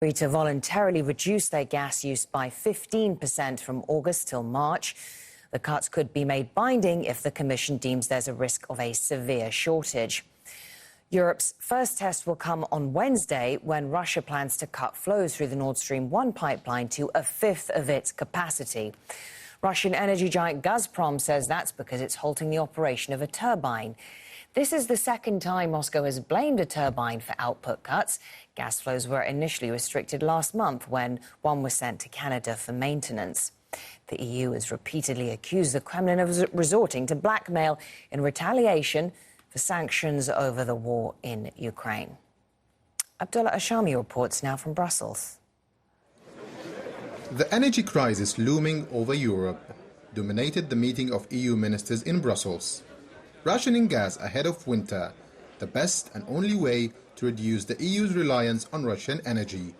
To voluntarily reduce their gas use by 15% from August till March. The cuts could be made binding if the Commission deems there's a risk of a severe shortage. Europe's first test will come on Wednesday when Russia plans to cut flows through the Nord Stream 1 pipeline to a fifth of its capacity. Russian energy giant Gazprom says that's because it's halting the operation of a turbine. This is the second time Moscow has blamed a turbine for output cuts. Gas flows were initially restricted last month when one was sent to Canada for maintenance. The EU has repeatedly accused the Kremlin of resorting to blackmail in retaliation for sanctions over the war in Ukraine. Abdullah Ashami reports now from Brussels. The energy crisis looming over Europe dominated the meeting of EU ministers in Brussels. Rationing gas ahead of winter, the best and only way to reduce the EU's reliance on Russian energy.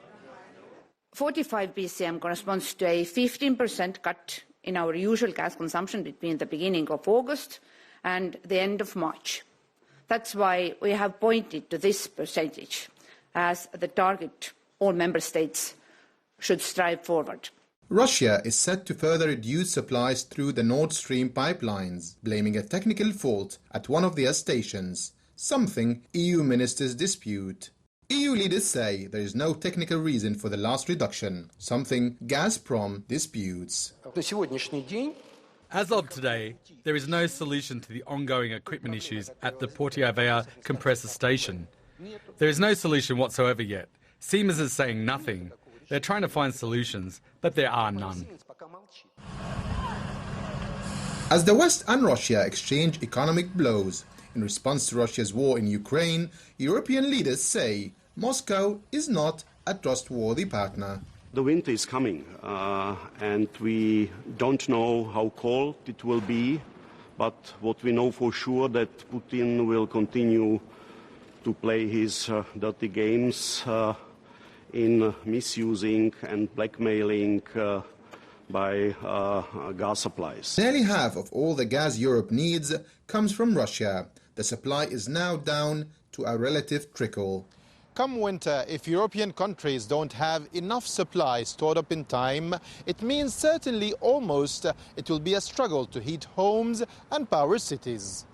45 BCM corresponds to a 15% cut in our usual gas consumption between the beginning of August and the end of March. That's why we have pointed to this percentage as the target all member states should strive forward. Russia is set to further reduce supplies through the Nord Stream pipelines, blaming a technical fault at one of their stations, something EU ministers dispute. EU leaders say there is no technical reason for the last reduction, something Gazprom disputes. As of today, there is no solution to the ongoing equipment issues at the Portiavea compressor station. There is no solution whatsoever yet. Siemens is saying nothing. They're trying to find solutions, but there are none. As the West and Russia exchange economic blows in response to Russia's war in Ukraine, European leaders say Moscow is not a trustworthy partner. The winter is coming, and we don't know how cold it will be, but what we know for sure that Putin will continue to play his dirty games in misusing and blackmailing by gas supplies. Nearly half of all the gas Europe needs comes from Russia. The supply is now down to a relative trickle. Come winter, if European countries don't have enough supply stored up in time, it means certainly almost it will be a struggle to heat homes and power cities.